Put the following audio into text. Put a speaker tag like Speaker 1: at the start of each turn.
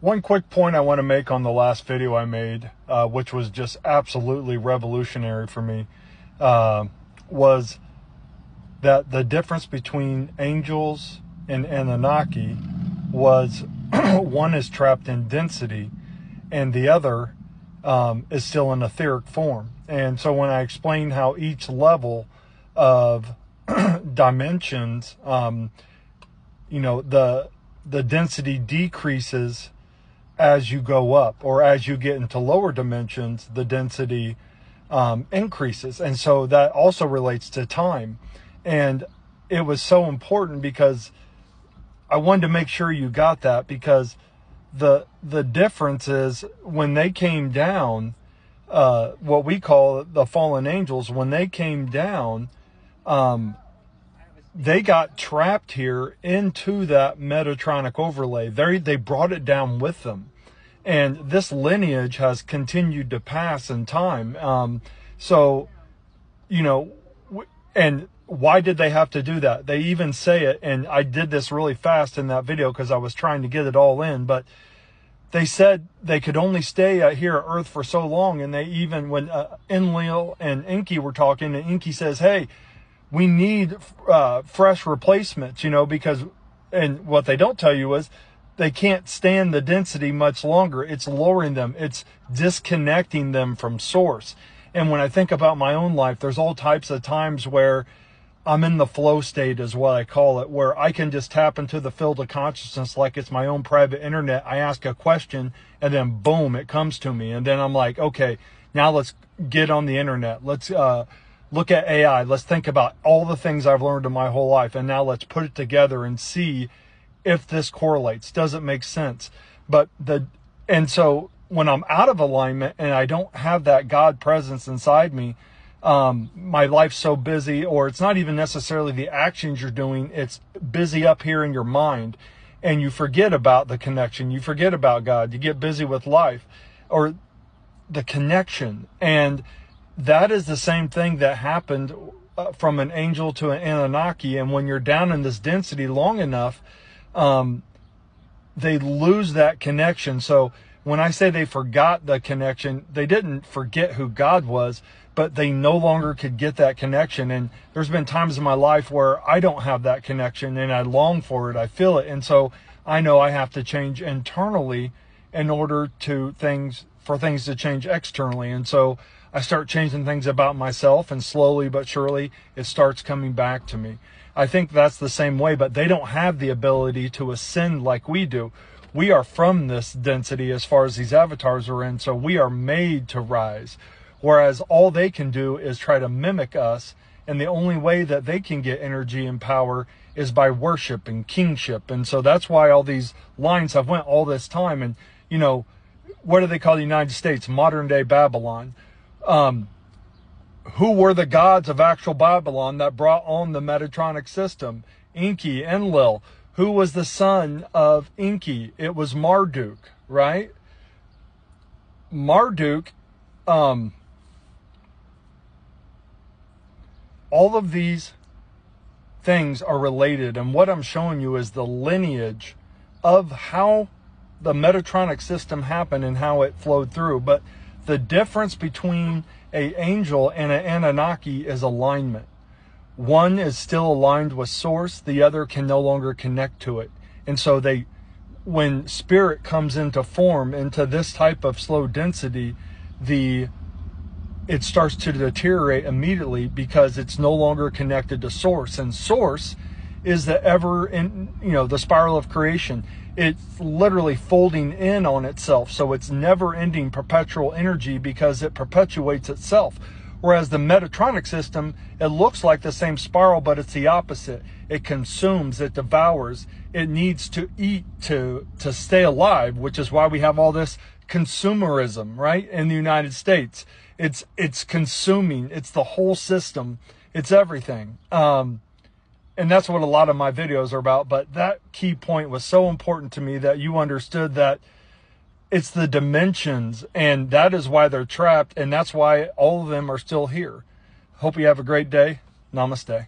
Speaker 1: One quick point I want to make on the last video I made, which was just absolutely revolutionary for me, was that the difference between angels and Annunaki was one is trapped in density and the other is still in etheric form. And so when I explained how each level of dimensions, you know, the density decreases as you go up, or as you get into lower dimensions, the density increases. And so that also relates to time. And it was so important because I wanted to make sure you got that, because the difference is when they came down, what we call the fallen angels, when they came down, they got trapped here into that Metatronic overlay. They brought it down with them. And this lineage has continued to pass in time. So, you know, and why did they have to do that? They even say it, and I did this really fast in that video because I was trying to get it all in, but they said they could only stay here at Earth for so long. And they even, when Enlil and Enki were talking, and Enki says, hey, we need fresh replacements, you know, because, and what they don't tell you is they can't stand the density much longer. It's lowering them. It's disconnecting them from source. And when I think about my own life, there's all types of times where I'm in the flow state, is what I call it, where I can just tap into the field of consciousness like it's my own private internet. I ask a question and then boom, it comes to me. And then I'm like, okay, now let's get on the internet. Let's look at AI. Let's think about all the things I've learned in my whole life. And now let's put it together and see if this correlates. Does it make sense? And so when I'm out of alignment and I don't have that God presence inside me, my life's so busy, or it's not even necessarily the actions you're doing. It's busy up here in your mind, and you forget about the connection. You forget about God. You get busy with life or the connection. And that is the same thing that happened from an angel to an Annunaki. And when you're down in this density long enough, they lose that connection. So when I say they forgot the connection, they didn't forget who God was, but they no longer could get that connection. And there's been times in my life where I don't have that connection and I long for it. I feel it. And so I know I have to change internally in order for things to change externally. And so I start changing things about myself, and slowly but surely it starts coming back to me. I think that's the same way, but they don't have the ability to ascend like we do. We are from this density as far as these avatars are in, so we are made to rise. Whereas all they can do is try to mimic us, and the only way that they can get energy and power is by worship and kingship. And so that's why all these lines have went all this time. And, you know, what do they call the United States? Modern day Babylon. Who were the gods of actual Babylon that brought on the Metatronic system? Enki, Enlil. Who was the son of Enki? It was Marduk, right? Marduk, all of these things are related. And what I'm showing you is the lineage of how the Metatronic system happened and how it flowed through. But the difference between an angel and an Annunaki is alignment. One is still aligned with source, the other can no longer connect to it. And so when spirit comes into form, into this type of slow density, it starts to deteriorate immediately because it's no longer connected to source. And source is the spiral of creation. It's literally folding in on itself. So it's never ending perpetual energy because it perpetuates itself. Whereas the Metatronic system, it looks like the same spiral, but it's the opposite. It consumes, it devours, it needs to eat to stay alive, which is why we have all this consumerism, right? In the United States, it's consuming, it's the whole system, it's everything. And that's what a lot of my videos are about. But that key point was so important to me, that you understood that it's the dimensions, and that is why they're trapped, and that's why all of them are still here. Hope you have a great day. Namaste.